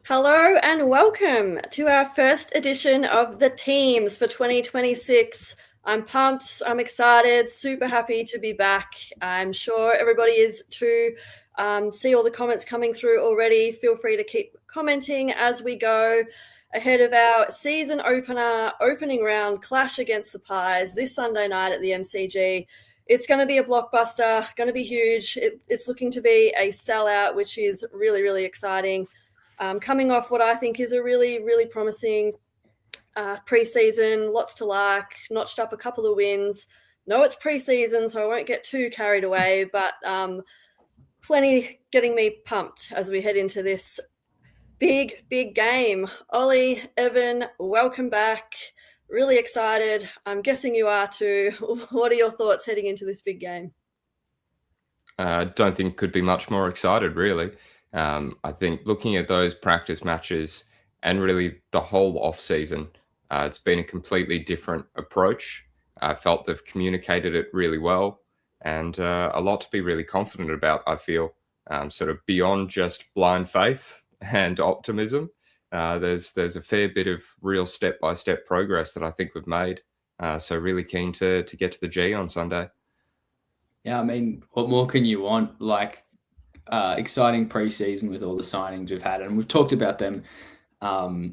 Hello and welcome to our first edition of the teams for 2026. I'm pumped, I'm excited, super happy to be back. I'm sure everybody is too. See all the comments coming through already. Feel free to keep commenting as we go ahead of our season opener, opening round clash against the Pies this Sunday night at the MCG. It's going to be a blockbuster, going to be huge. It's looking to be a sellout, which is really, really exciting. Coming off what I think is a really, really promising preseason, lots to like, notched up a couple of wins. No, it's preseason, so I won't get too carried away, but plenty getting me pumped as we head into this big, big game. Ollie, Evan, welcome back. Really excited. I'm guessing you are too. What are your thoughts heading into this big game? I don't think could be much more excited, really. I think looking at those practice matches and really the whole off season, it's been a completely different approach. I felt they've communicated it really well, and a lot to be really confident about. I feel sort of beyond just blind faith and optimism. There's a fair bit of real step by step progress that I think we've made. So really keen to get to the G on Sunday. Yeah, I mean, what more can you want? Like, exciting preseason with all the signings we've had, and we've talked about them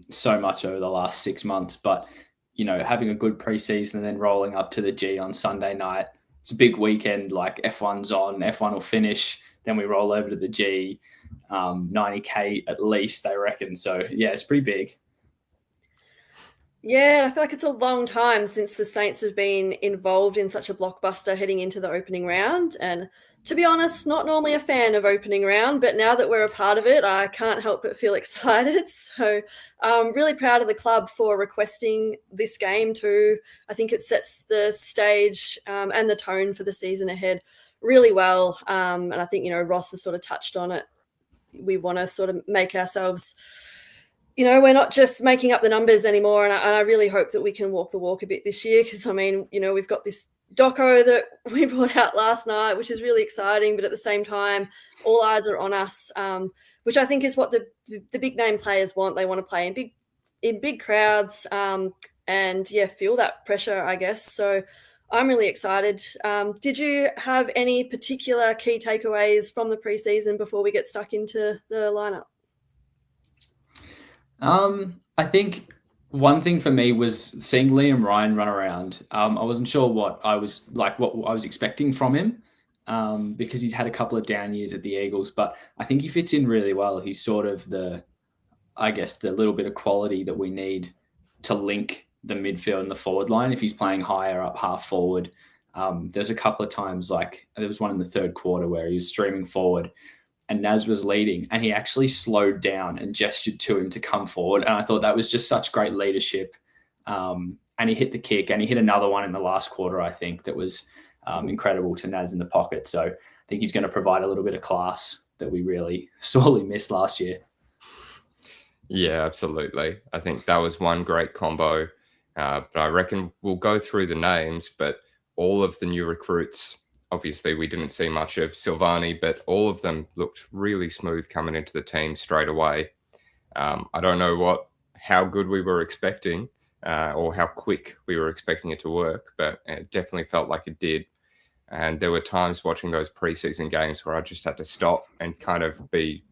so much over the last 6 months. But having a good preseason and then rolling up to the G on Sunday night, it's a big weekend. Like F1's on, F1 will finish, then we roll over to the G, 90K at least, I reckon. So yeah, it's pretty big. Yeah, I feel like it's a long time since the Saints have been involved in such a blockbuster heading into the opening round. And to be honest, not normally a fan of opening round, but now that we're a part of it, I can't help but feel excited. So I'm really proud of the club for requesting this game too. I think it sets the stage and the tone for the season ahead really well. And I think, Ross has sort of touched on it. We want to sort of make ourselves... we're not just making up the numbers anymore, and I really hope that we can walk the walk a bit this year because, we've got this doco that we brought out last night, which is really exciting, but at the same time, all eyes are on us, which I think is what the big name players want. They want to play in big crowds and, feel that pressure, I guess. So I'm really excited. Did you have any particular key takeaways from the preseason before we get stuck into the lineup? I think one thing for me was seeing Liam Ryan run around. I wasn't sure what I was expecting from him because he's had a couple of down years at the Eagles, but I think he fits in really well. He's sort of the little bit of quality that we need to link the midfield and the forward line if he's playing higher up half forward. There's a couple of times, like there was one in the third quarter where he was streaming forward and Naz was leading and he actually slowed down and gestured to him to come forward. And I thought that was just such great leadership. And he hit the kick and he hit another one in the last quarter, I think, that was incredible to Naz in the pocket. So I think he's going to provide a little bit of class that we really sorely missed last year. Yeah, absolutely. I think that was one great combo. But I reckon we'll go through the names, but all of the new recruits, obviously we didn't see much of Silvani, but all of them looked really smooth coming into the team straight away. I don't know how good we were expecting, or how quick we were expecting it to work, but it definitely felt like it did. And there were times watching those preseason games where I just had to stop and kind of be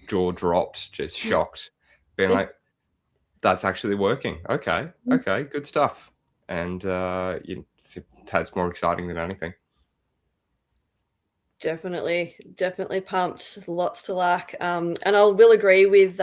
jaw dropped, just shocked, being like, that's actually working. Okay, good stuff. And that's more exciting than anything. Definitely pumped. Lots to like. And I will agree with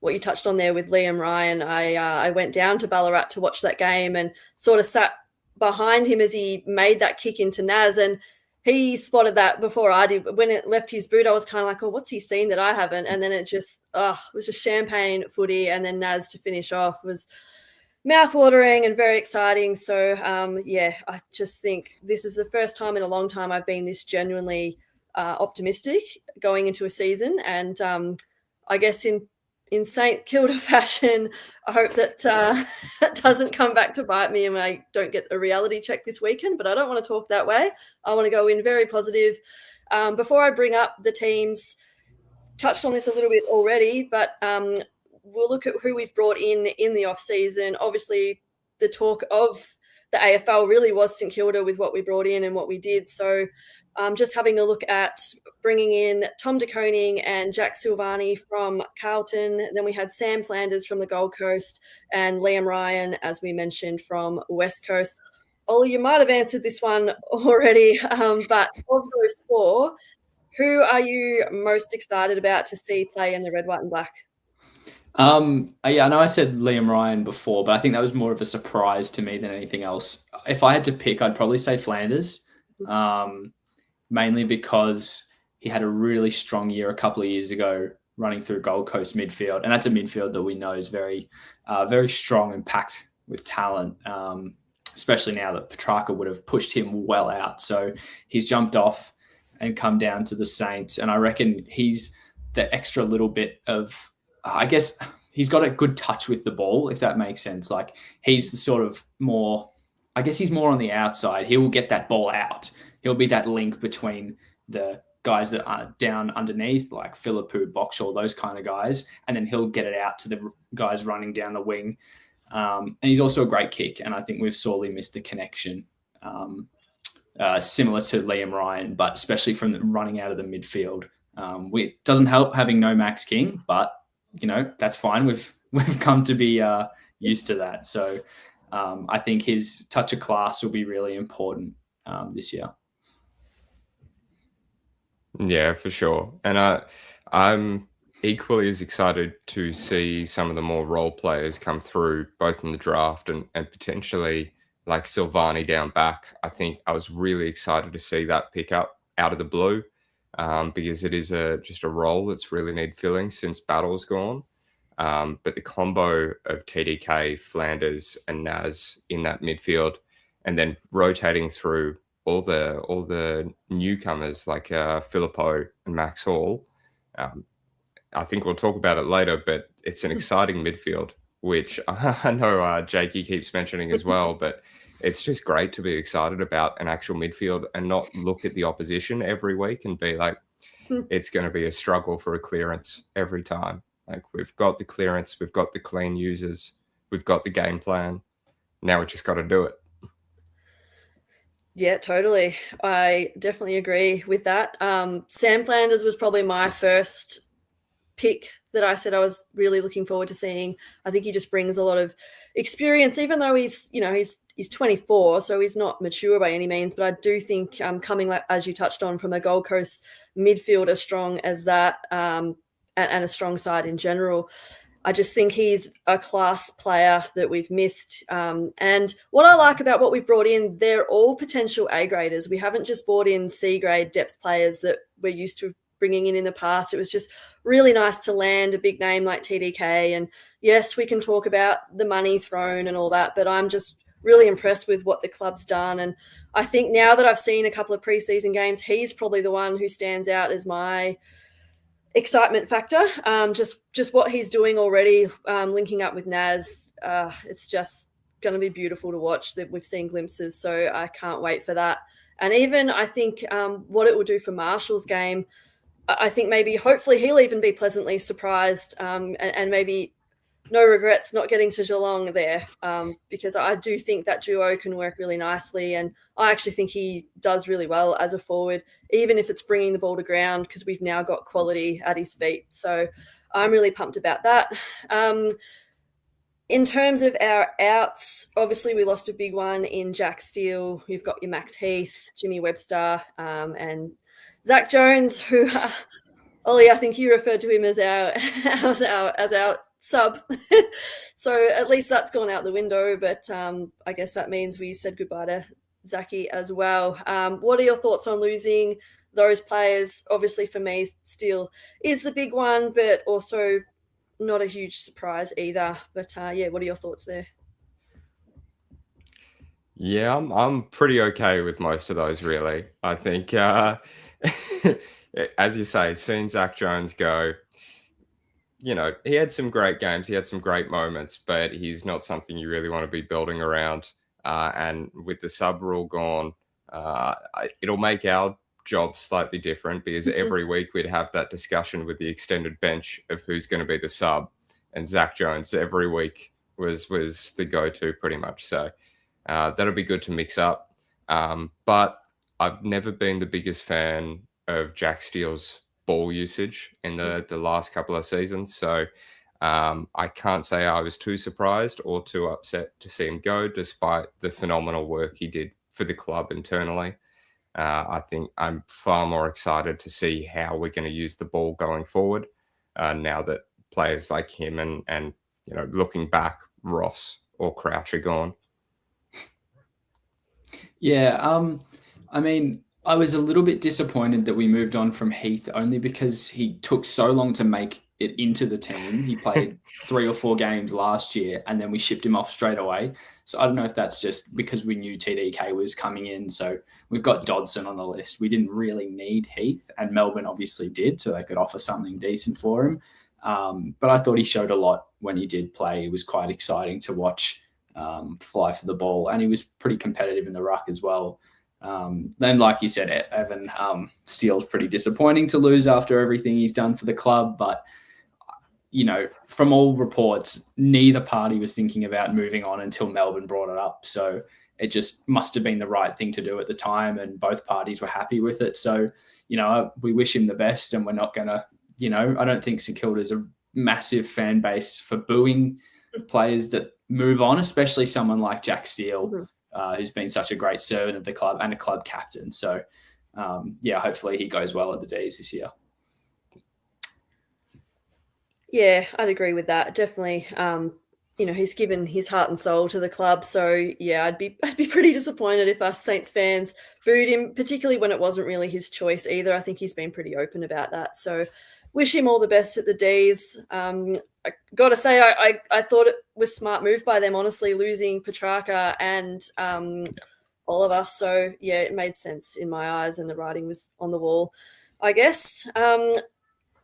what you touched on there with Liam Ryan. I went down to Ballarat to watch that game and sort of sat behind him as he made that kick into Naz, and he spotted that before I did. When it left his boot, I was kind of like, oh, what's he seen that I haven't? And then it was just champagne footy, and then Naz to finish off was mouth-watering and very exciting. So, I just think this is the first time in a long time I've been this genuinely optimistic going into a season. And I guess in St Kilda fashion, I hope that that doesn't come back to bite me and I don't get a reality check this weekend. But I don't want to talk that way. I want to go in very positive. Before I bring up the teams, touched on this a little bit already, but we'll look at who we've brought in the off-season. Obviously, the talk of the AFL really was St Kilda with what we brought in and what we did. So just having a look at bringing in Tom de Koning and Jack Silvani from Carlton. Then we had Sam Flanders from the Gold Coast and Liam Ryan, as we mentioned, from West Coast. Ollie, you might have answered this one already, but of those four, who are you most excited about to see play in the red, white and black? I know I said Liam Ryan before, but I think that was more of a surprise to me than anything else. If I had to pick, I'd probably say Flanders, mainly because he had a really strong year a couple of years ago running through Gold Coast midfield, and that's a midfield that we know is very, very strong and packed with talent, especially now that Petrarca would have pushed him well out. So he's jumped off and come down to the Saints, and I reckon he's the extra little bit of, I guess he's got a good touch with the ball, if that makes sense. Like he's the sort of more, I guess he's more on the outside. He will get that ball out. He'll be that link between the guys that are down underneath, like Philippou, Boxall, those kind of guys, and then he'll get it out to the guys running down the wing. And he's also a great kick, and I think we've sorely missed the connection, similar to Liam Ryan, but especially from the running out of the midfield. It doesn't help having no Max King, but that's fine. We've come to be used to that. So I think his touch of class will be really important this year. Yeah, for sure. And I'm equally as excited to see some of the more role players come through, both in the draft and potentially like Silvani down back. I think I was really excited to see that pick up out of the blue. Because it is just a role that's really need filling since Battle's gone. But the combo of TDK, Flanders, and Naz in that midfield, and then rotating through all the newcomers like Philippou and Max Hall. I think we'll talk about it later, but it's an exciting midfield, which I know Jakey keeps mentioning as well, but it's just great to be excited about an actual midfield and not look at the opposition every week and be like, it's going to be a struggle for a clearance every time. Like we've got the clearance, we've got the clean users, we've got the game plan. Now we just got to do it. Yeah, totally. I definitely agree with that. Sam Flanders was probably my first pick that I said I was really looking forward to seeing. I think he just brings a lot of experience, even though he's 24, so he's not mature by any means. But I do think coming, like, as you touched on, from a Gold Coast midfield as strong as that, and a strong side in general, I just think he's a class player that we've missed. And what I like about what we've brought in, they're all potential A graders. We haven't just brought in C grade depth players that we're used to bringing in the past. It was just really nice to land a big name like TDK. And yes, we can talk about the money thrown and all that, but I'm just really impressed with what the club's done. And I think now that I've seen a couple of preseason games, he's probably the one who stands out as my excitement factor. Just what he's doing already, linking up with Naz, it's just going to be beautiful to watch. That we've seen glimpses, so I can't wait for that. And even I think what it will do for Marshall's game, I think maybe hopefully he'll even be pleasantly surprised, and maybe no regrets not getting to Geelong there, because I do think that duo can work really nicely, and I actually think he does really well as a forward, even if it's bringing the ball to ground, because we've now got quality at his feet. So I'm really pumped about that. In terms of our outs, obviously we lost a big one in Jack Steele. You've got your Max Heath, Jimmy Webster, and Zach Jones, who Ollie, I think you referred to him as our sub. So at least that's gone out the window, but I guess that means we said goodbye to Zachy as well. What are your thoughts on losing those players? Obviously for me, Steele is the big one, but also not a huge surprise either. But yeah, what are your thoughts there? Yeah, I'm pretty okay with most of those, really. I think, as you say, seeing Zach Jones go, he had some great games, he had some great moments, but he's not something you really want to be building around. And with the sub rule gone, it'll make our job slightly different, because every week we'd have that discussion with the extended bench of who's going to be the sub, and Zach Jones every week was the go-to pretty much. So that'll be good to mix up. But I've never been the biggest fan of Jack Steele's ball usage in the last couple of seasons. So I can't say I was too surprised or too upset to see him go, despite the phenomenal work he did for the club internally. I think I'm far more excited to see how we're going to use the ball going forward, now that players like him and looking back, Ross or Crouch are gone. Yeah, I mean, I was a little bit disappointed that we moved on from Heath, only because he took so long to make it into the team. He played 3 or 4 games last year, and then we shipped him off straight away. So I don't know if that's just because we knew TDK was coming in. So we've got Dodson on the list. We didn't really need Heath, and Melbourne obviously did, so they could offer something decent for him. But I thought he showed a lot when he did play. It was quite exciting to watch fly for the ball, and he was pretty competitive in the ruck as well. Then, like you said, Evan, Steele's pretty disappointing to lose after everything he's done for the club. But, from all reports, neither party was thinking about moving on until Melbourne brought it up. So it just must have been the right thing to do at the time, and both parties were happy with it. So, we wish him the best, and we're not going to, I don't think St Kilda's a massive fan base for booing players that move on, especially someone like Jack Steele, who's been such a great servant of the club and a club captain. So, hopefully he goes well at the D's this year. Yeah, I'd agree with that. Definitely. He's given his heart and soul to the club. So yeah, I'd be pretty disappointed if us Saints fans booed him, particularly when it wasn't really his choice either. I think he's been pretty open about that. So wish him all the best at the D's. I got to say, I thought it was a smart move by them, honestly, losing Petrarca and Oliver. So yeah, it made sense in my eyes, and the writing was on the wall, I guess.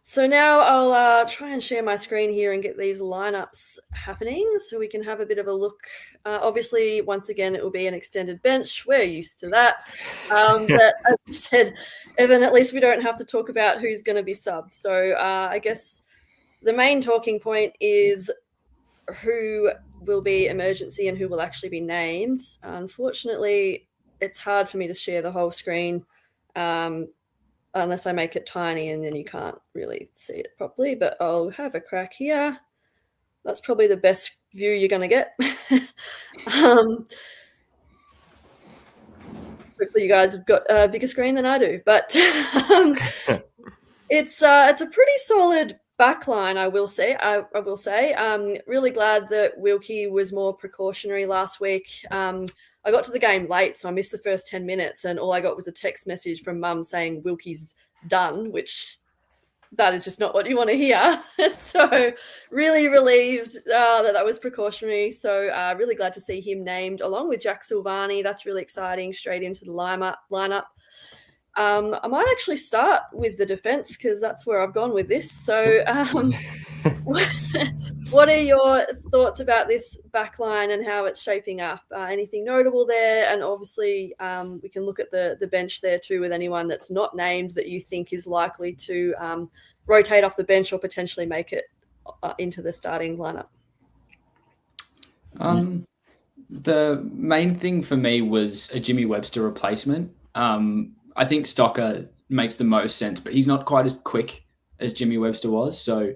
So now I'll try and share my screen here and get these lineups happening so we can have a bit of a look. Obviously, once again, it will be an extended bench. We're used to that. But as you said, Evan, at least we don't have to talk about who's going to be subbed. So I guess the main talking point is who will be emergency and who will actually be named. Unfortunately, it's hard for me to share the whole screen. Unless I make it tiny, and then you can't really see it properly, but I'll have a crack here. That's probably the best view you're going to get. Hopefully you guys have got a bigger screen than I do, but it's a pretty solid backline, I will say. Really glad that Wilkie was more precautionary last week. I got to the game late, so I missed the first 10 minutes, and all I got was a text message from Mum saying Wilkie's done, which that is just not what you want to hear. So really relieved that was precautionary. So really glad to see him named along with Jack Silvani. That's really exciting, straight into the lineup. I might actually start with the defence because that's where I've gone with this. So what are your thoughts about this backline and how it's shaping up? Anything notable there? And obviously we can look at the bench there too with anyone that's not named that you think is likely to rotate off the bench or potentially make it into the starting lineup. The main thing for me was a Jimmy Webster replacement. I think Stocker makes the most sense, but he's not quite as quick as Jimmy Webster was. So,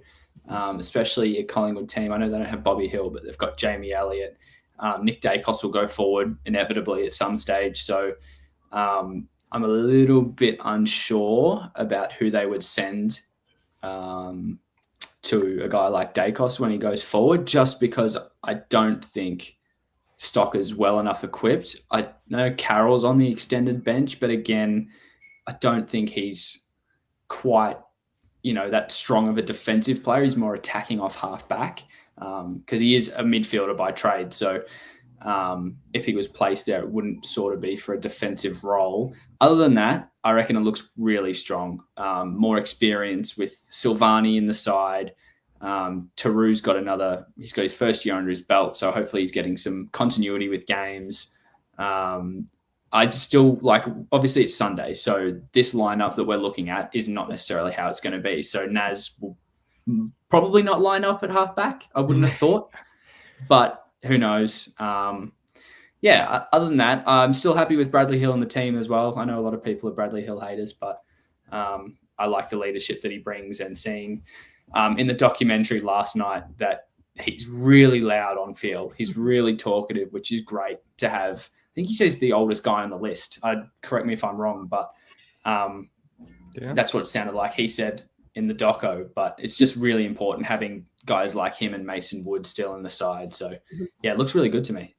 especially a Collingwood team, I know they don't have Bobby Hill, but they've got Jamie Elliott. Nick Dacos will go forward inevitably at some stage. So, I'm a little bit unsure about who they would send to a guy like Dacos when he goes forward, just because I don't think Stocker's well enough equipped. I know Carroll's on the extended bench, but again, I don't think he's quite, that strong of a defensive player. He's more attacking off half back because he is a midfielder by trade. So if he was placed there, it wouldn't sort of be for a defensive role. Other than that, I reckon it looks really strong. More experience with Silvani in the side. Taru's he's got his first year under his belt, so hopefully he's getting some continuity with games. I still obviously it's Sunday, so this lineup that we're looking at is not necessarily how it's going to be. So Naz will probably not line up at halfback, I wouldn't have thought, but who knows? Other than that, I'm still happy with Bradley Hill and the team as well. I know a lot of people are Bradley Hill haters, but I like the leadership that he brings, and seeing in the documentary last night that he's really loud on field. He's really talkative, which is great to have. I think he says the oldest guy on the list. Correct me if I'm wrong, but that's what it sounded like he said in the doco. But it's just really important having guys like him and Mason Wood still in the side. So, it looks really good to me.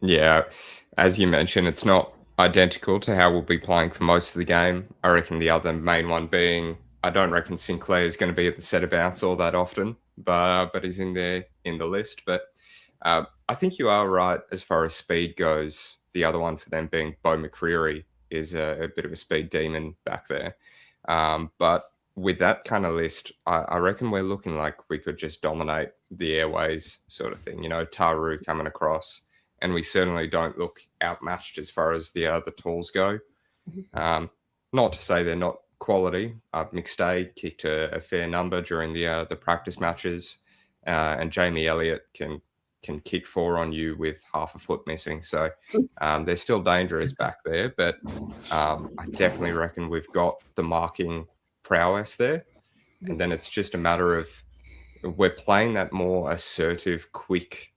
Yeah. As you mentioned, it's not identical to how we'll be playing for most of the game. I reckon the other main one being, I don't reckon Sinclair is going to be at the centre bounce all that often, but he's in there in the list. But I think you are right as far as speed goes. The other one for them being Beau McCreary is a bit of a speed demon back there. But with that kind of list, I reckon we're looking like we could just dominate the airways sort of thing. Taru coming across, and we certainly don't look outmatched as far as the tools go. Not to say they're not quality. McStay kicked a fair number during the practice matches, and Jamie Elliott can kick 4 on you with half a foot missing. So they're still dangerous back there, but I definitely reckon we've got the marking prowess there. And then it's just a matter of we're playing that more assertive, quick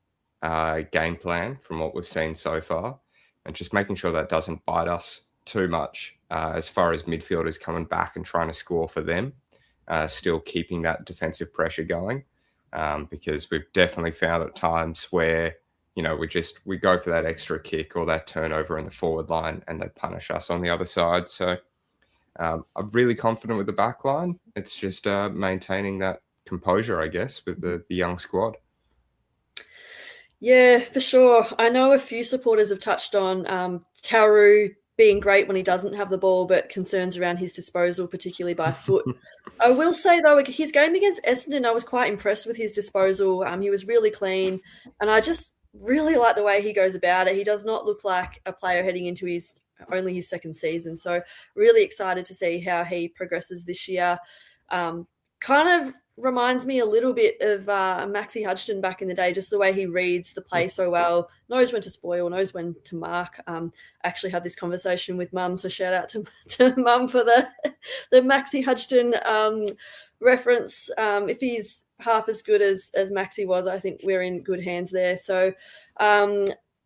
game plan from what we've seen so far, and just making sure that doesn't bite us too much as far as midfielders coming back and trying to score for them, still keeping that defensive pressure going, because we've definitely found at times where we go for that extra kick or that turnover in the forward line and they punish us on the other side. So I'm really confident with the back line. It's just maintaining that composure, I guess, with the young squad. Yeah, for sure. I know a few supporters have touched on Tauru being great when he doesn't have the ball, but concerns around his disposal, particularly by foot. I will say, though, his game against Essendon, I was quite impressed with his disposal. He was really clean, and I just really like the way he goes about it. He does not look like a player heading into only his second season, so really excited to see how he progresses this year. Kind of reminds me a little bit of Maxi Hudson back in the day, just the way he reads the play so well, knows when to spoil, knows when to mark. Actually had this conversation with Mum, so shout out to Mum for the Maxi Hudson reference. If he's half as good as Maxi was, I think we're in good hands there. So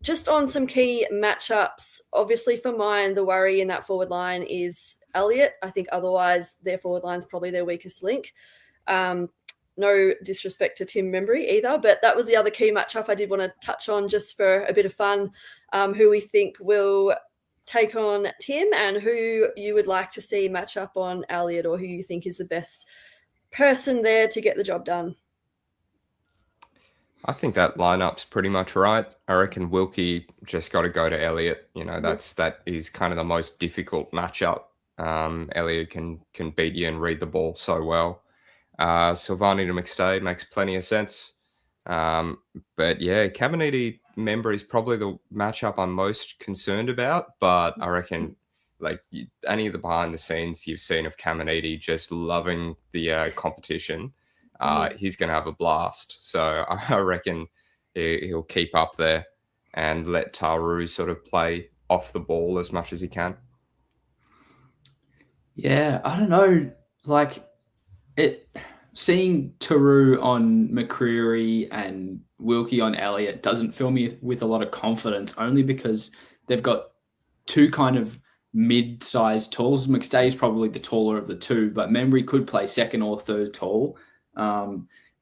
just on some key matchups, obviously for mine, the worry in that forward line is Elliott. I think otherwise their forward line's probably their weakest link. No disrespect to Tim Membry either, but that was the other key matchup I did want to touch on just for a bit of fun, who we think will take on Tim and who you would like to see match up on Elliott, or who you think is the best person there to get the job done. I think that lineup's pretty much right. I reckon Wilkie just got to go to Elliott. That is kind of the most difficult matchup. Elliott can beat you and read the ball so well. Silvani to McStay makes plenty of sense. But yeah, Caminiti Member is probably the matchup I'm most concerned about. But I reckon any of the behind the scenes you've seen of Caminiti just loving the competition, he's going to have a blast. So I reckon he'll keep up there and let Tauru sort of play off the ball as much as he can? Yeah, I don't know. Like seeing Taru on McCreary and Wilkie on Elliott doesn't fill me with a lot of confidence, only because they've got two kind of mid-sized talls. McStay's probably the taller of the two, but Membry could play second or third tall.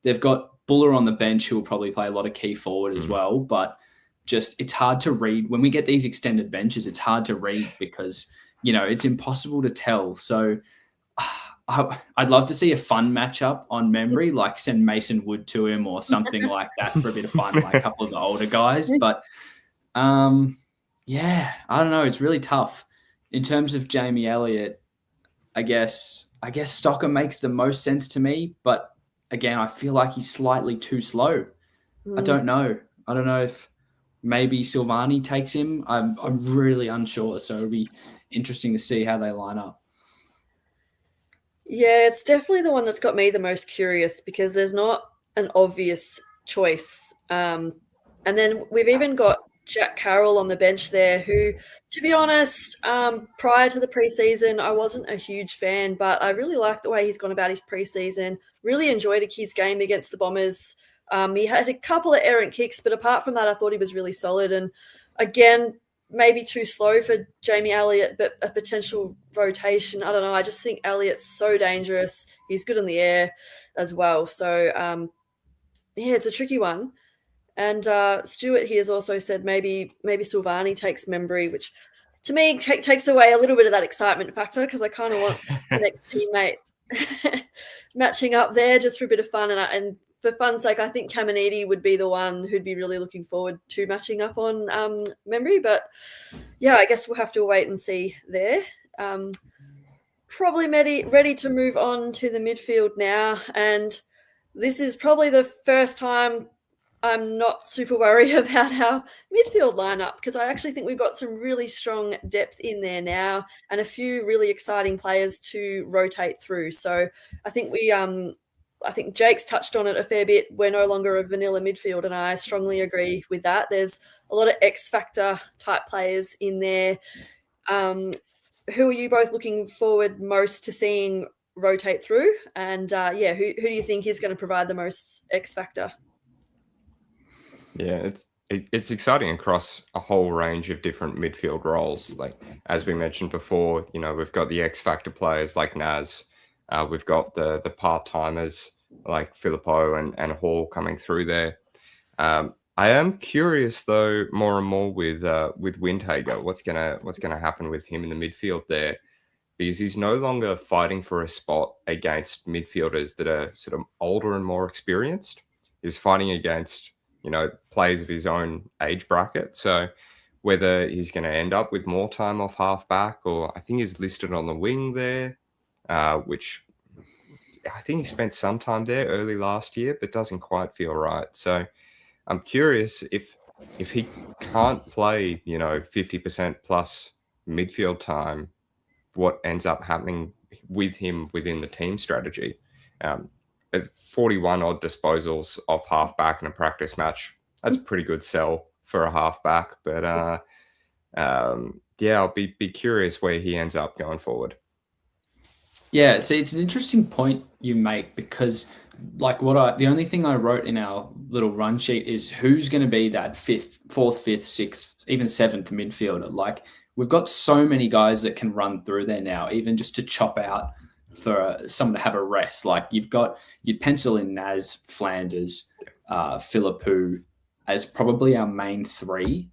They've got Buller on the bench, who will probably play a lot of key forward as well, but just it's hard to read. When we get these extended benches, it's hard to read because, you know, it's impossible to tell. So I'd love to see a fun matchup on Membry, like send Mason Wood to him or something like that for a bit of fun, like a couple of the older guys. But yeah, I don't know. It's really tough. In terms of Jamie Elliott, I guess Stocker makes the most sense to me, but again, I feel like he's slightly too slow. I don't know. I don't know if maybe Silvani takes him. I'm really unsure. So it'll be interesting to see how they line up. Yeah, it's definitely the one that's got me the most curious because there's not an obvious choice. And then we've even got Jack Carroll on the bench there, who, to be honest, prior to the preseason, I wasn't a huge fan, but I really liked the way he's gone about his preseason. Really enjoyed his game against the Bombers. He had a couple of errant kicks, but apart from that, I thought he was really solid. And again, maybe too slow for Jamie Elliott, but a potential rotation. I don't know. I just think Elliott's so dangerous. He's good in the air as well. So, yeah, it's a tricky one. And Stuart here has also said maybe Silvani takes Membry, which to me takes away a little bit of that excitement factor because I kind of want the next teammate matching up there just for a bit of fun. And for fun's sake, I think Caminiti would be the one who'd be really looking forward to matching up on Membry. But yeah, I guess we'll have to wait and see there. Probably ready to move on to the midfield now. And this is probably the first time I'm not super worried about our midfield lineup because I actually think we've got some really strong depth in there now and a few really exciting players to rotate through. So I think I think Jake's touched on it a fair bit. We're no longer a vanilla midfield, and I strongly agree with that. There's a lot of X-factor type players in there. Who are you both looking forward most to seeing rotate through? And who do you think is going to provide the most X-factor? Yeah, it's exciting across a whole range of different midfield roles. Like as we mentioned before, you know, we've got the X-factor players like Naz. We've got the part-timers like Filippo and Hall coming through there. I am curious though, more and more with Windhager, what's gonna happen with him in the midfield there, because he's no longer fighting for a spot against midfielders that are sort of older and more experienced. He's fighting against, you know, players of his own age bracket. So whether he's going to end up with more time off half back, or I think he's listed on the wing there, which I think he spent some time there early last year, but doesn't quite feel right. So I'm curious if he can't play, you know, 50% plus midfield time, what ends up happening with him within the team strategy. 41 odd disposals off half back in a practice match. That's a pretty good sell for a half back. But I'll be curious where he ends up going forward. Yeah, see, it's an interesting point you make because, like, the only thing I wrote in our little run sheet is who's going to be that fourth, fifth, sixth, even seventh midfielder. Like, we've got so many guys that can run through there now, even just to chop out for someone to have a rest. Like you'd pencil in Naz, Flanders, Philippou as probably our main three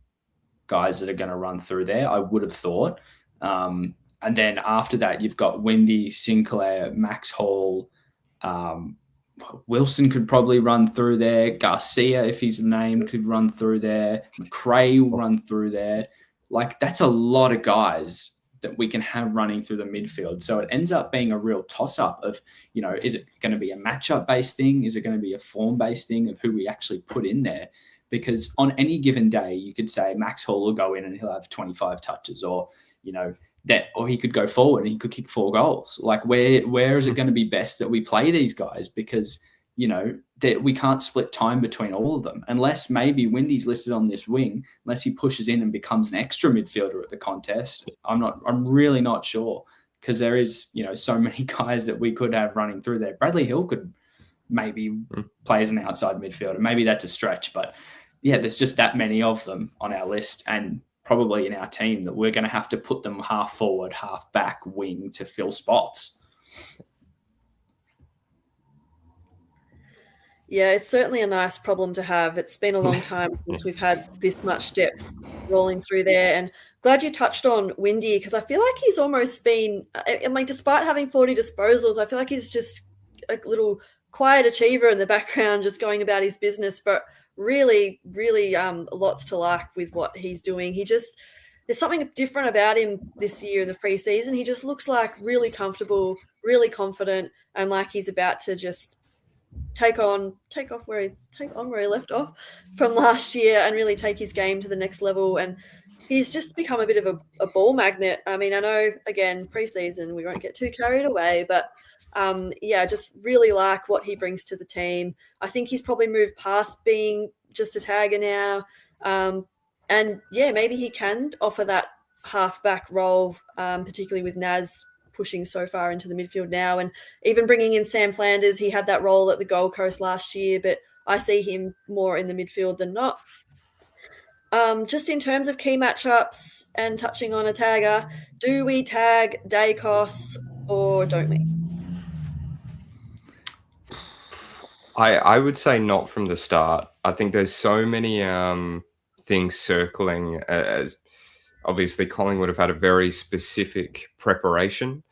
guys that are going to run through there, I would have thought. And then after that, you've got Wendy, Sinclair, Max Hall, Wilson could probably run through there. Garcia, if he's named, could run through there. McRae will run through there. Like that's a lot of guys that we can have running through the midfield. So it ends up being a real toss-up of, you know, is it going to be a matchup-based thing? Is it going to be a form-based thing of who we actually put in there? Because on any given day, you could say Max Hall will go in and he'll have 25 touches, or, you know, or he could go forward and he could kick 4 goals. Like where is it going to be best that we play these guys? Because that we can't split time between all of them unless maybe Windy's listed on this wing, unless he pushes in and becomes an extra midfielder at the contest. I'm really not sure, because there is, so many guys that we could have running through there. Bradley Hill could maybe play as an outside midfielder. Maybe that's a stretch, but yeah, there's just that many of them on our list and probably in our team that we're going to have to put them half forward, half back, wing to fill spots. Yeah, it's certainly a nice problem to have. It's been a long time since we've had this much depth rolling through there. And glad you touched on Windy, because I feel like he's almost been, despite having 40 disposals, I feel like he's just a little quiet achiever in the background, just going about his business, but really, really lots to like with what he's doing. There's something different about him this year in the preseason. He just looks like really comfortable, really confident, and like he's about to just take on where he left off from last year and really take his game to the next level. And he's just become a bit of a ball magnet. I mean, I know, again, preseason, we won't get too carried away, but just really like what he brings to the team. I think he's probably moved past being just a tagger now. Maybe he can offer that half-back role, particularly with Naz pushing so far into the midfield now, and even bringing in Sam Flanders. He had that role at the Gold Coast last year, but I see him more in the midfield than not. Just in terms of key matchups and touching on a tagger, do we tag Dacos or don't we? I would say not from the start. I think there's so many things circling, as obviously Collingwood have had a very specific preparation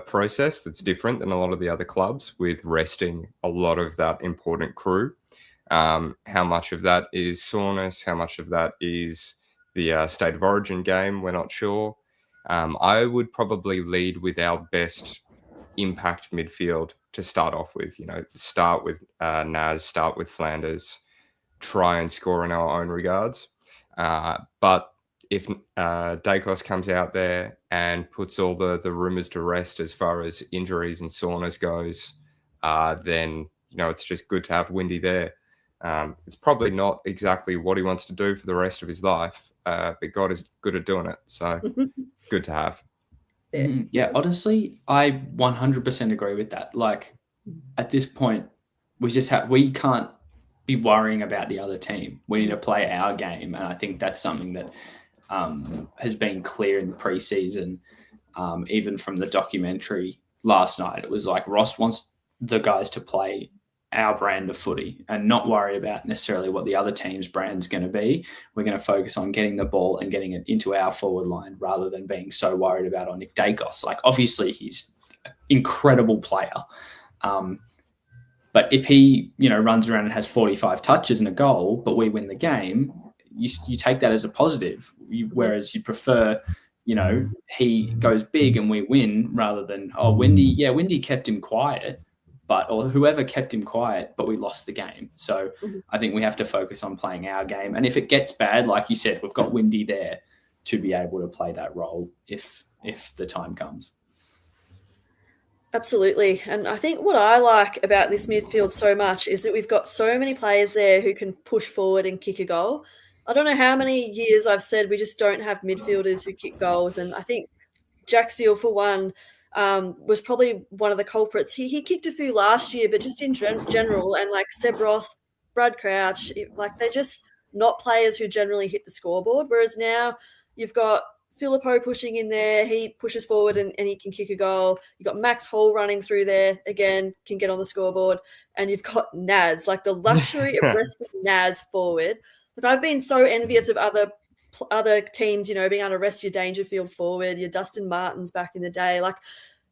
process that's different than a lot of the other clubs, with resting a lot of that important crew. How much of that is soreness, how much of that is the State of Origin game, we're not sure. I would probably lead with our best impact midfield to start off with. Start with Naz, start with Flanders, try and score in our own regards. But if Dacos comes out there and puts all the rumours to rest as far as injuries and soreness goes, then it's just good to have Windy there. It's probably not exactly what he wants to do for the rest of his life, but God is good at doing it, so it's good to have. Yeah, honestly, I 100% agree with that. Like, at this point, we can't be worrying about the other team. We need to play our game, and I think that's something that has been clear in the preseason. Even from the documentary last night, it was like Ross wants the guys to play our brand of footy and not worry about necessarily what the other team's brand's going to be. We're going to focus on getting the ball and getting it into our forward line rather than being so worried about Nick Dacos. Like, obviously he's an incredible player. But if he, runs around and has 45 touches and a goal, but we win the game, you take that as a positive. Whereas you prefer, he goes big and we win, rather than, Windy kept him quiet, or whoever kept him quiet, but we lost the game. So I think we have to focus on playing our game. And if it gets bad, like you said, we've got Windy there to be able to play that role if the time comes. Absolutely. And I think what I like about this midfield so much is that we've got so many players there who can push forward and kick a goal. I don't know how many years I've said we just don't have midfielders who kick goals. And I think Jack Steele, for one, was probably one of the culprits. He kicked a few last year, but just in general, and like Seb Ross, Brad Crouch, they're just not players who generally hit the scoreboard. Whereas now you've got Filippo pushing in there, he pushes forward and he can kick a goal. You've got Max Hall running through there, again, can get on the scoreboard. And you've got Naz, like the luxury of resting Naz forward. Look, I've been so envious of other teams, being able to rest your Dangerfield forward, your Dustin Martins back in the day. Like,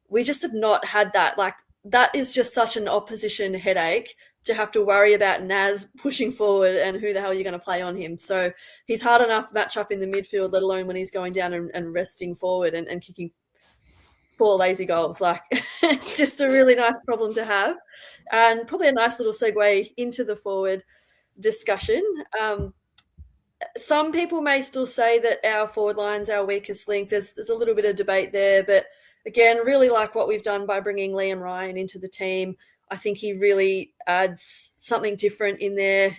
we just have not had that. Like, that is just such an opposition headache to have to worry about Naz pushing forward and who the hell you're going to play on him. So he's hard enough match up in the midfield, let alone when he's going down and resting forward and kicking 4 lazy goals. Like, it's just a really nice problem to have, and probably a nice little segue into the forward discussion. Some people may still say that our forward line's our weakest link. There's a little bit of debate there, but again, really like what we've done by bringing Liam Ryan into the team. I think he really adds something different in there.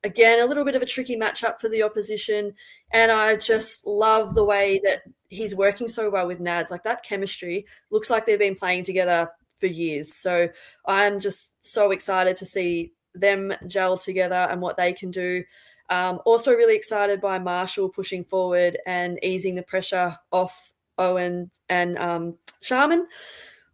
Again, a little bit of a tricky matchup for the opposition. And I just love the way that he's working so well with Naz. Like, that chemistry looks like they've been playing together for years. So I'm just so excited to see them gel together and what they can do. Also really excited by Marshall pushing forward and easing the pressure off Owen and Sharman.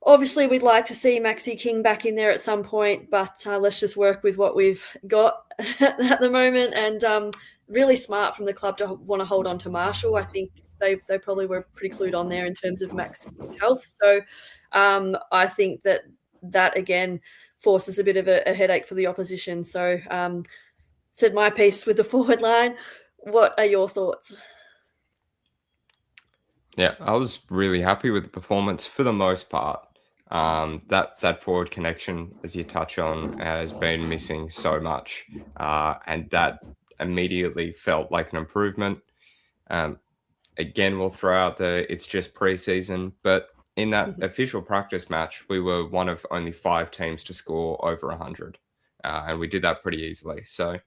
Obviously, we'd like to see Maxi King back in there at some point, but let's just work with what we've got at the moment. And really smart from the club to want to hold on to Marshall. I think they probably were pretty clued on there in terms of Maxi's health. So I think that again forces a bit of a headache for the opposition. So said my piece with the forward line. What are your thoughts? Yeah, I was really happy with the performance for the most part. That forward connection, as you touch on, has been missing so much, and that immediately felt like an improvement. Again, we'll throw out it's just preseason, but in that official practice match, we were one of only 5 teams to score over 100, and we did that pretty easily. So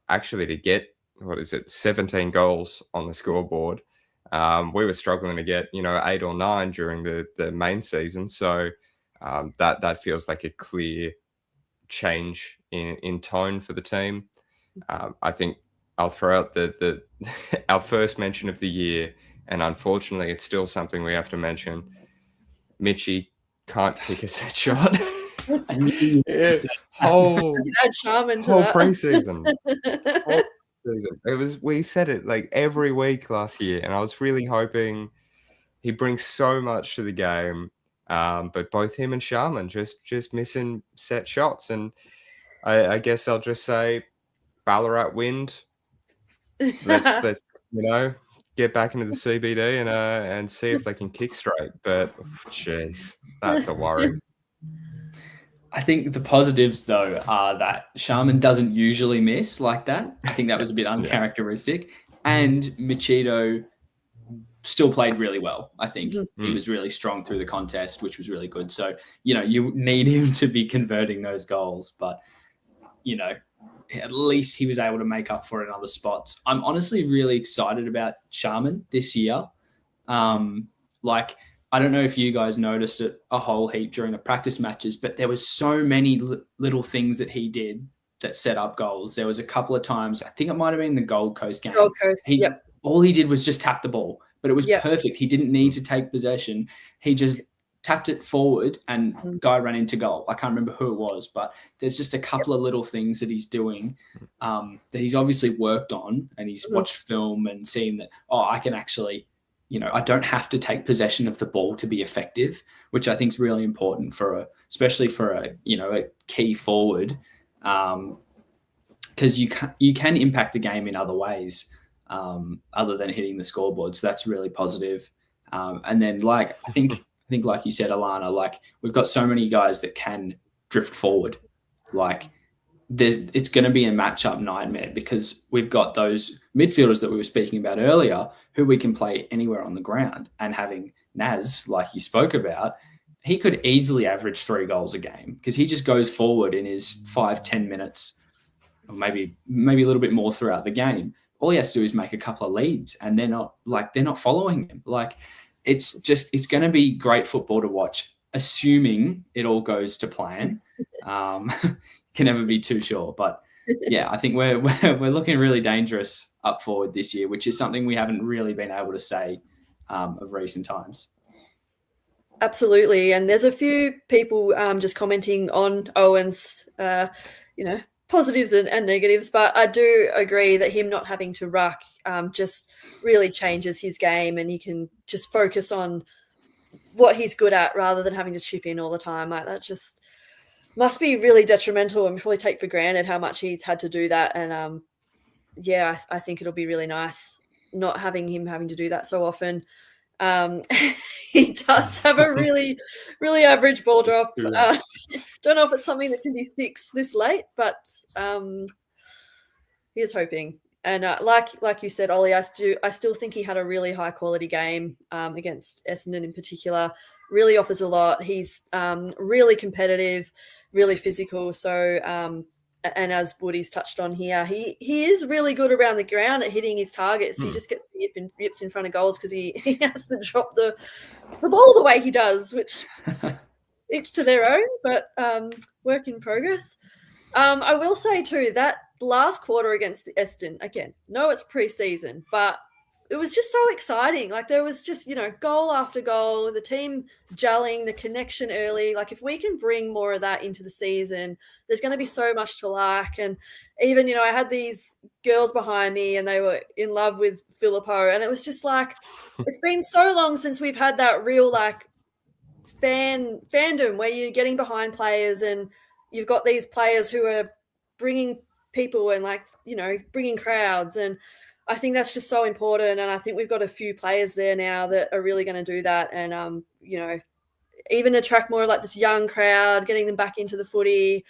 actually to get, 17 goals on the scoreboard, we were struggling to get 8 or 9 during the main season. So that feels like a clear change in tone for the team. I think I'll throw out the our first mention of the year, and unfortunately it's still something we have to mention. Mitchie can't kick a set shot. Whole Sharman to whole that. preseason. We said it like every week last year, and I was really hoping he brings so much to the game. But both him and Sharman just missing set shots, and I guess I'll just say Ballarat wind. Let's get back into the CBD and see if they can kick straight. But jeez, that's a worry. I think the positives, though, are that Sharman doesn't usually miss like that. I think that was a bit uncharacteristic. And Machito still played really well. I think he was really strong through the contest, which was really good. So, you need him to be converting those goals. But, at least he was able to make up for it in other spots. I'm honestly really excited about Sharman this year. I don't know if you guys noticed it a whole heap during the practice matches, but there was so many little things that he did that set up goals. There was a couple of times, I think it might have been the Gold Coast game. Gold Coast, yep. All he did was just tap the ball, but it was perfect. He didn't need to take possession. He just tapped it forward and guy ran into goal. I can't remember who it was, but there's just a couple of little things that he's doing that he's obviously worked on, and he's watched film and seen that, I can actually – I don't have to take possession of the ball to be effective, which I think is really important especially for a key forward, because you can impact the game in other ways other than hitting the scoreboard. So that's really positive. And then I think like you said, Alana, we've got so many guys that can drift forward. It's going to be a matchup nightmare because we've got those midfielders that we were speaking about earlier who we can play anywhere on the ground. And having Naz, like you spoke about, he could easily average 3 goals a game because he just goes forward in his 5-10 minutes, or maybe a little bit more throughout the game. All he has to do is make a couple of leads, and they're not following him. It's going to be great football to watch, assuming it all goes to plan. Can never be too sure, but I think we're looking really dangerous up forward this year, which is something we haven't really been able to say of recent times. Absolutely, and there's a few people just commenting on Owen's positives and negatives, but I do agree that him not having to ruck just really changes his game, and he can just focus on what he's good at rather than having to chip in all the time. That just must be really detrimental, and we probably take for granted how much he's had to do that. And I think it'll be really nice not having to do that so often. He does have a really, really average ball drop. Don't know if it's something that can be fixed this late, but here's hoping. And like you said, Ollie, I still think he had a really high quality game against Essendon in particular. really offers a lot. He's really competitive, really physical. So, and as Woody's touched on here, he is really good around the ground at hitting his targets. He just gets yips in front of goals because he has to drop the ball the way he does, which each to their own, but work in progress. I will say too that last quarter against the Eston, again, no, it's preseason, but it was just so exciting. Like there was just, goal after goal, the team gelling, the connection early. Like if we can bring more of that into the season, there's going to be so much to like. And even, I had these girls behind me and they were in love with Filippo. And it was just like, it's been so long since we've had that real like fandom where you're getting behind players and you've got these players who are bringing people and bringing crowds. And I think that's just so important. And I think we've got a few players there now that are really going to do that. And, even attract more like this young crowd, getting them back into the footy.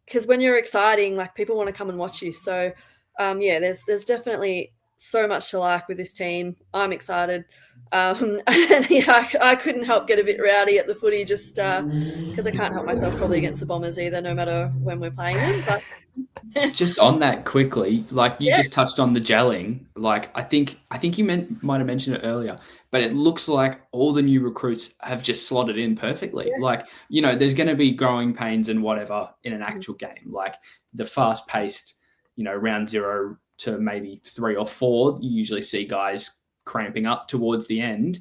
Because when you're exciting, like people want to come and watch you. So, there's definitely so much to like with this team. I'm excited. And I couldn't help get a bit rowdy at the footy just because I can't help myself probably against the Bombers either, no matter when we're playing them. But just on that quickly, like you just touched on the gelling. Like I think you might have mentioned it earlier, but it looks like all the new recruits have just slotted in perfectly. Yeah. Like, there's going to be growing pains and whatever in an actual game. Like the fast paced, round 0 to maybe 3 or 4, you usually see guys cramping up towards the end,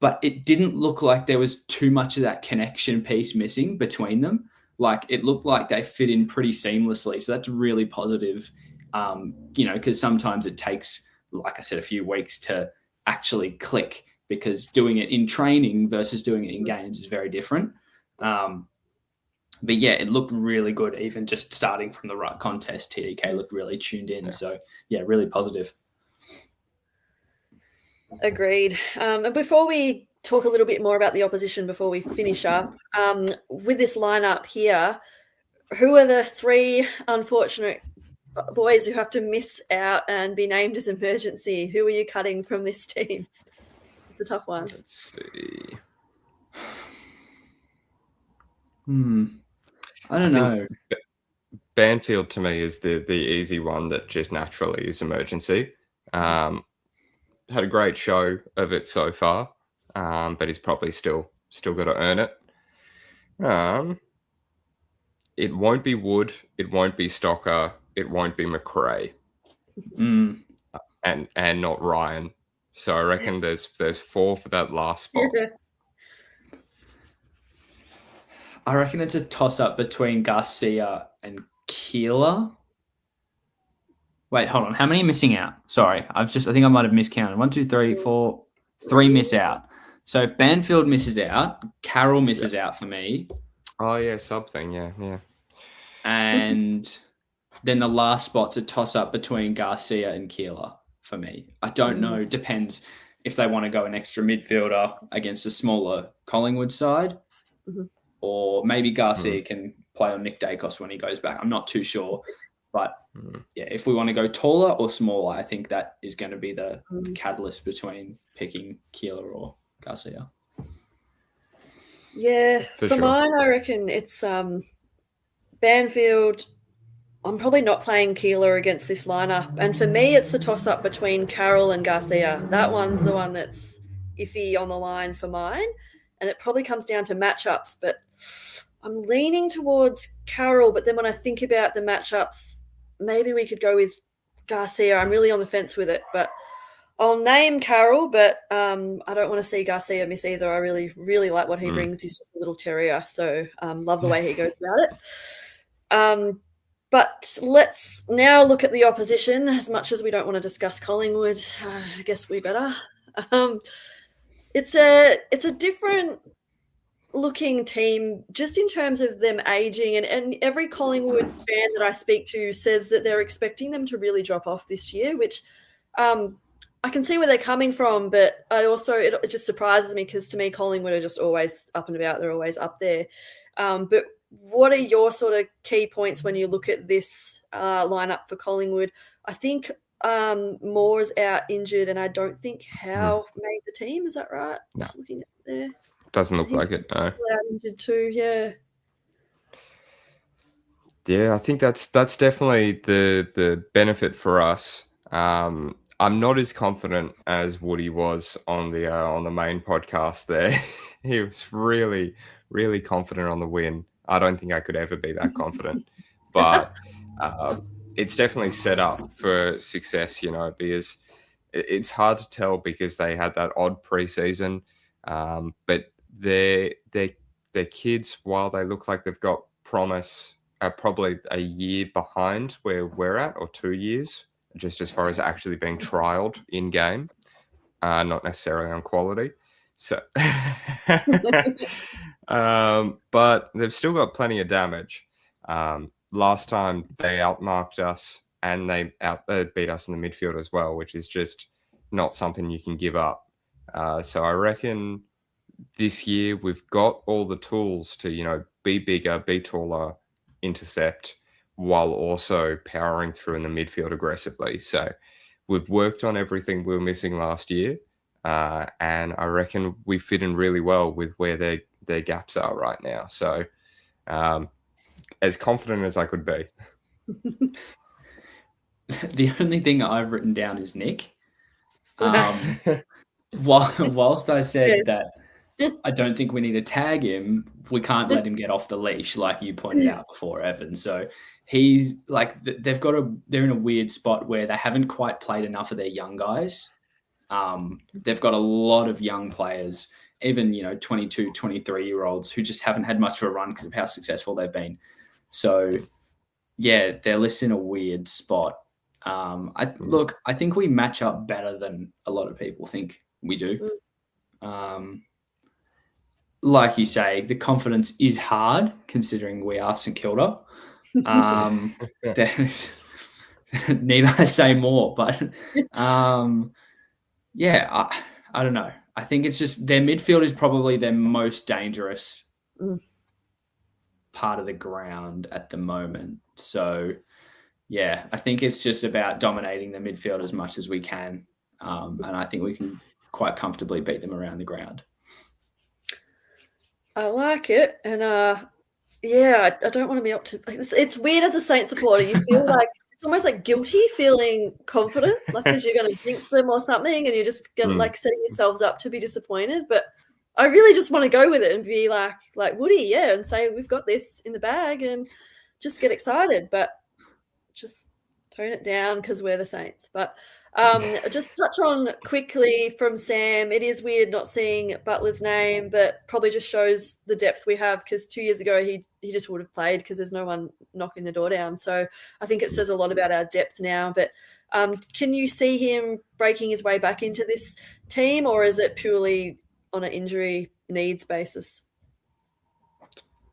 but it didn't look like there was too much of that connection piece missing between them. Like it looked like they fit in pretty seamlessly. So that's really positive, because sometimes it takes, like I said, a few weeks to actually click because doing it in training versus doing it in games is very different. But yeah, it looked really good. Even just starting from the right contest, TDK looked really tuned in. So yeah, really positive. Agreed. And before we talk a little bit more about the opposition before we finish up, with this lineup here, who are the 3 unfortunate boys who have to miss out and be named as emergency? Who are you cutting from this team? It's a tough one. Let's see. I don't know. Banfield to me is the easy one that just naturally is emergency. Had a great show of it so far, but he's probably still got to earn it. It won't be Wood, it won't be Stocker, it won't be McRae, and not Ryan. So I reckon there's 4 for that last spot. I reckon it's a toss-up between Garcia and Keeler. Wait, hold on. How many are missing out? Sorry, I think I might have miscounted. 1, 2, 3, 4, 3 miss out. So if Banfield misses out, Carroll misses out for me. Oh yeah, something. Yeah. And then the last spot's a toss-up between Garcia and Keeler for me. I don't know. Depends if they want to go an extra midfielder against a smaller Collingwood side, or maybe Garcia can play on Nick Dacos when he goes back. I'm not too sure. But yeah, if we want to go taller or smaller, I think that is going to be the catalyst between picking Keeler or Garcia. Yeah, for sure. Mine, I reckon it's Banfield. I'm probably not playing Keeler against this lineup. And for me, it's the toss-up between Carroll and Garcia. That one's the one that's iffy on the line for mine. And it probably comes down to matchups, but I'm leaning towards Carroll. But then when I think about the matchups, maybe we could go with Garcia. I'm really on the fence with it, but I'll name Carroll, but I don't want to see Garcia miss either. I really, really like what he brings. He's just a little terrier, so love the way he goes about it. But let's now look at the opposition. As much as we don't want to discuss Collingwood, I guess we better. It's a different looking team just in terms of them aging, and every Collingwood fan that I speak to says that they're expecting them to really drop off this year, which I can see where they're coming from, but it just surprises me because to me Collingwood are just always up and about. They're always up there. But what are your sort of key points when you look at this lineup for Collingwood? I think Moore's out injured, and I don't think Howe made the team. Is that right? No. Just looking at there. Doesn't look like it, no. Out injured too, yeah. Yeah, I think that's definitely the benefit for us. I'm not as confident as Woody was on the main podcast there. He was really, really confident on the win. I don't think I could ever be that confident. But it's definitely set up for success, because it's hard to tell because they had that odd preseason. But their kids, while they look like they've got promise, are probably a year behind where we're at, or 2 years, just as far as actually being trialed in game, not necessarily on quality. So, but they've still got plenty of damage. Last time they outmarked us and they beat us in the midfield as well, which is just not something you can give up. So I reckon this year we've got all the tools to, be bigger, be taller, intercept, while also powering through in the midfield aggressively. So we've worked on everything we were missing last year. And I reckon we fit in really well with where their gaps are right now. So as confident as I could be. The only thing I've written down is Nick. Whilst I said that I don't think we need to tag him, we can't let him get off the leash, like you pointed out before, Evan. So he's like, they're in a weird spot where they haven't quite played enough of their young guys. They've got a lot of young players, even 22, 23-year-olds who just haven't had much of a run because of how successful they've been. So yeah, they're listed in a weird spot. I think we match up better than a lot of people think we do. Like you say, the confidence is hard considering we are St Kilda. Need I say more? But yeah, I don't know. I think it's just their midfield is probably their most dangerous part of the ground at the moment. So yeah, I think it's just about dominating the midfield as much as we can. And I think we can quite comfortably beat them around the ground. I like it. And yeah, I don't want to be it's weird as a Saints supporter. You feel like it's almost like guilty feeling confident, like because you're going to jinx them or something and you're just going to like setting yourselves up to be disappointed. But I really just want to go with it and be like Woody, yeah, and say we've got this in the bag and just get excited. But just tone it down because we're the Saints. But just touch on quickly from Sam. It is weird not seeing Butler's name, but probably just shows the depth we have because 2 years ago he just would have played because there's no one knocking the door down. So I think it says a lot about our depth now. But can you see him breaking his way back into this team, or is it purely on an injury needs basis?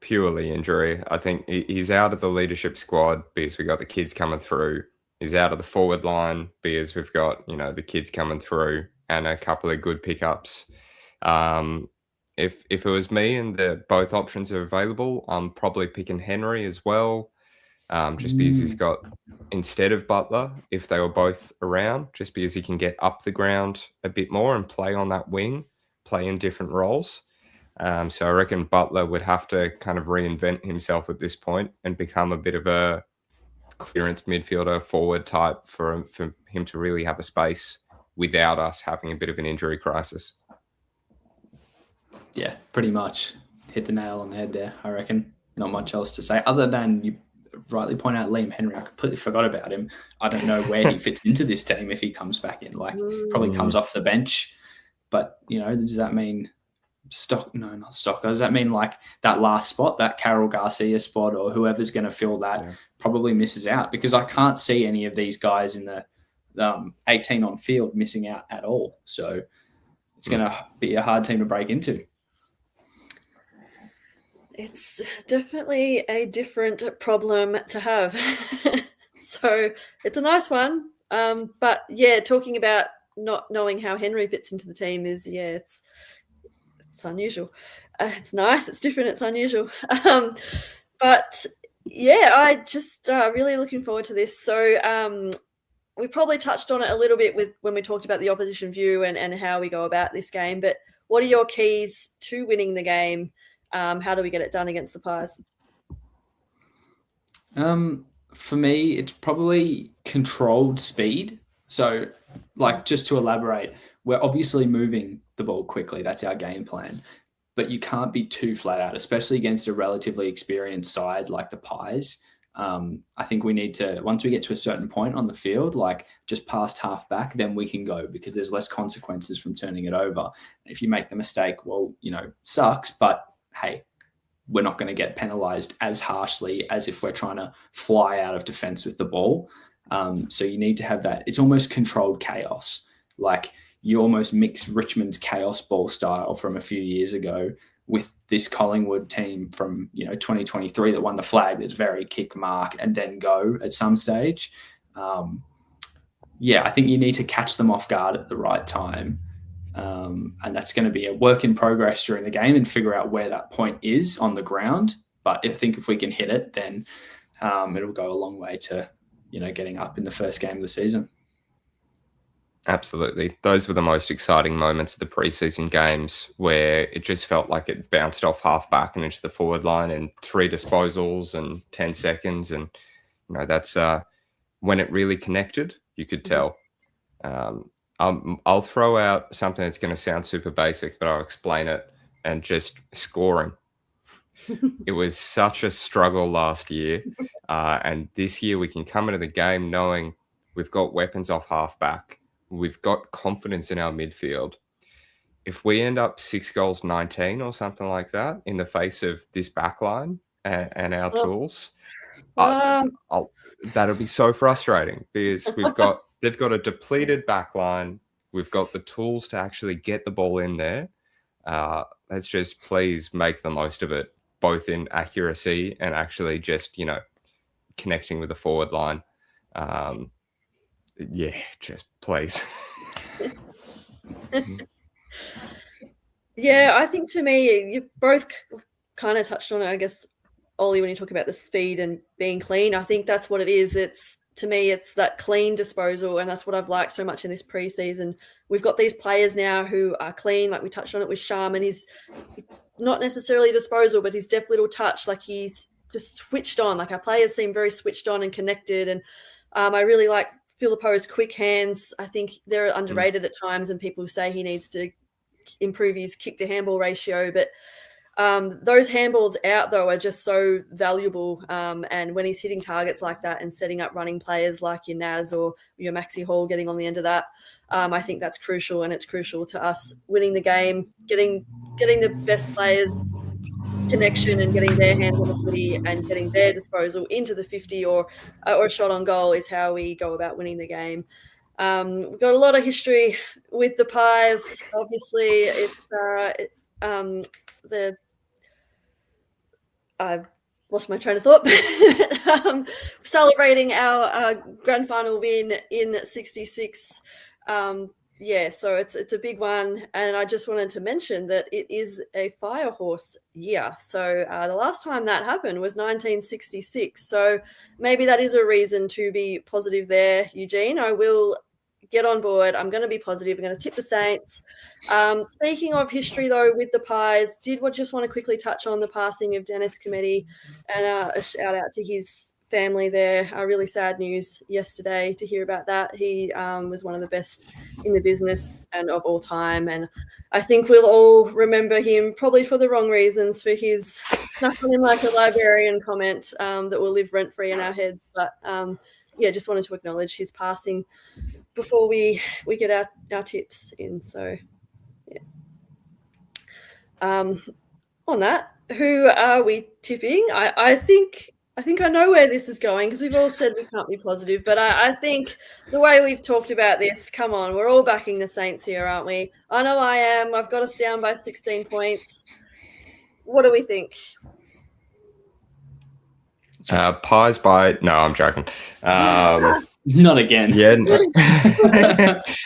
Purely injury. I think he's out of the leadership squad because we got the kids coming through. He's out of the forward line because we've got, the kids coming through and a couple of good pickups. If it was me and both options are available, I'm probably picking Henry as well. Just because he's got, instead of Butler, if they were both around, just because he can get up the ground a bit more and play on that wing, play in different roles. So I reckon Butler would have to kind of reinvent himself at this point and become a bit of a clearance midfielder, forward type for him to really have a space without us having a bit of an injury crisis. Yeah, pretty much hit the nail on the head there, I reckon. Not much else to say other than you rightly point out Liam Henry. I completely forgot about him. I don't know where he fits into this team if he comes back in. Probably comes off the bench. But, does that mean stock? No, not Stocker. Does that mean like that last spot, that Carol Garcia spot, or whoever's going to fill that probably misses out? Because I can't see any of these guys in the 18 on field missing out at all. So it's going to be a hard team to break into. It's definitely a different problem to have. So it's a nice one. But yeah, talking about not knowing how Henry fits into the team is, it's unusual. It's nice, it's different, it's unusual. But yeah, I just really looking forward to this. So we probably touched on it a little bit when we talked about the opposition view and how we go about this game. But What are your keys to winning the game? How do we get it done against the Pies? For me, it's probably controlled speed. So, like, just to elaborate, we're obviously moving the ball quickly. That's our game plan. But you can't be too flat out, especially against a relatively experienced side like the Pies. I think we need to, once we get to a certain point on the field, like just past half back, then we can go, because there's less consequences from turning it over. If you make the mistake, well, sucks, but hey, we're not going to get penalized as harshly as if we're trying to fly out of defense with the ball. So you need to have that. It's almost controlled chaos. Like, you almost mix Richmond's chaos ball style from a few years ago with this Collingwood team from 2023 that won the flag, that's very kick, mark, and then go at some stage. I think you need to catch them off guard at the right time. And that's going to be a work in progress during the game and figure out where that point is on the ground. But I think if we can hit it, then it'll go a long way to, getting up in the first game of the season. Absolutely. Those were the most exciting moments of the preseason games, where it just felt like it bounced off half back and into the forward line in 3 disposals and 10 seconds. And, that's when it really connected, you could tell. I'll throw out something that's going to sound super basic, but I'll explain it. And just scoring. It was such a struggle last year. And this year we can come into the game knowing we've got weapons off half back. We've got confidence in our midfield. If we end up 6 goals, 19 or something like that in the face of this backline and our tools, that'll be so frustrating, because they've got a depleted backline. We've got the tools to actually get the ball in there. Let's just please make the most of it, both in accuracy and actually just, connecting with the forward line. Just please. I think, to me, you've both kind of touched on it, I guess, Ollie, when you talk about the speed and being clean. I think that's what it is. To me, it's that clean disposal, and that's what I've liked so much in this preseason. We've got these players now who are clean, like we touched on it with Sham, and he's not necessarily disposal, but his deft little touch, like he's just switched on. Like, our players seem very switched on and connected, and I really like Filippo's quick hands. I think they're underrated at times, and people say he needs to improve his kick to handball ratio, but those handballs out, though, are just so valuable. And when he's hitting targets like that and setting up running players like your Naz or your Maxi Hall getting on the end of that, I think that's crucial, and it's crucial to us winning the game, getting the best players connection and getting their hand on the footy and getting their disposal into the 50 or a shot on goal is how we go about winning the game. We've got a lot of history with the Pies. Obviously, it's I've lost my train of thought. Celebrating our grand final win in 66. So it's a big one, and I just wanted to mention that it is a Firehorse year. So the last time that happened was 1966. So maybe that is a reason to be positive there, Eugene. I will get on board. I'm going to be positive. I'm going to tip the Saints. Speaking of history, though, with the Pies, just want to quickly touch on the passing of Dennis Cometti, and a shout out to his family there. Really sad news yesterday to hear about that. He was one of the best in the business and of all time, and I think we'll all remember him, probably for the wrong reasons, for his snuck on him like a librarian comment that will live rent-free in our heads. But just wanted to acknowledge his passing before we get our tips in. So on that, who are we tipping? I think I know where this is going, because we've all said we can't be positive, but I think the way we've talked about this, come on, we're all backing the Saints here, aren't we? I know I am. I've got us down by 16 points. What do we think? Pies by... No, I'm joking. Not again. Yeah. No.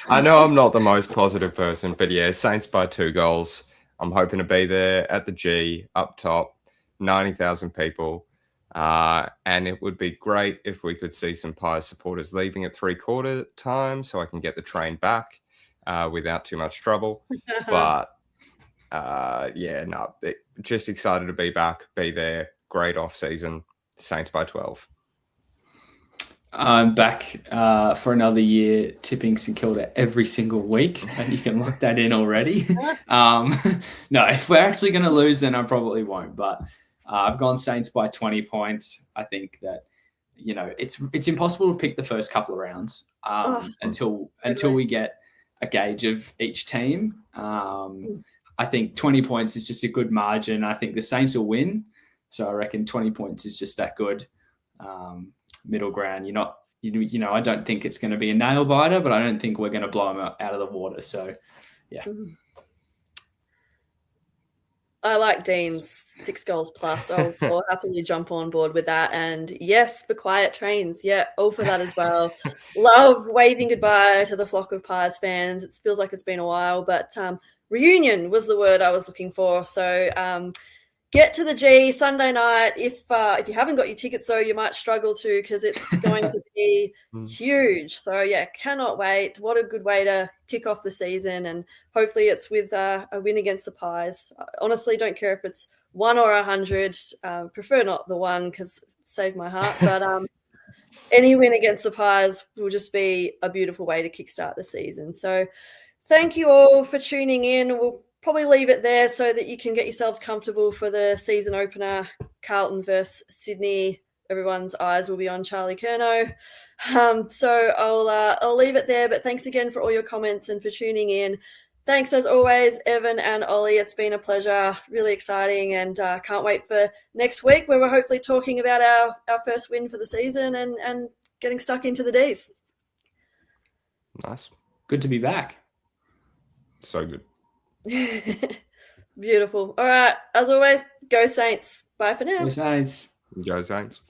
I know I'm not the most positive person, but yeah, Saints by 2 goals. I'm hoping to be there at the G, up top, 90,000 people. And it would be great if we could see some Pies supporters leaving at 3/4 time so I can get the train back without too much trouble. But Just excited to be back, be there. Great off season. Saints by 12. I'm back for another year tipping St Kilda every single week, and you can lock that in already. No, if we're actually going to lose, then I probably won't. But I've gone Saints by 20 points. I think that it's impossible to pick the first couple of rounds until we get a gauge of each team. I think 20 points is just a good margin. I think the Saints will win, so I reckon 20 points is just that good. Middle ground. I don't think it's going to be a nail biter, but I don't think we're going to blow them out of the water. So, yeah. I like Dean's 6 goals plus. I'll happily jump on board with that. And yes, for quiet trains. Yeah, all for that as well. Love waving goodbye to the flock of Pies fans. It feels like it's been a while, but reunion was the word I was looking for. So, get to the G Sunday night. If you haven't got your tickets, though, you might struggle to, because it's going to be huge. So, yeah, cannot wait. What a good way to kick off the season. And hopefully it's with a win against the Pies. I honestly don't care if it's 1 or 100. Prefer not the 1, because save my heart. But any win against the Pies will just be a beautiful way to kickstart the season. So thank you all for tuning in. We'll probably leave it there so that you can get yourselves comfortable for the season opener, Carlton versus Sydney. Everyone's eyes will be on Charlie Curnow. So I'll leave it there, but thanks again for all your comments and for tuning in. Thanks as always, Evan and Ollie. It's been a pleasure, really exciting, and can't wait for next week, where we're hopefully talking about our first win for the season and getting stuck into the Ds. Nice. Good to be back. So good. Beautiful. All right. As always, go Saints. Bye for now. Go Saints. Go Saints.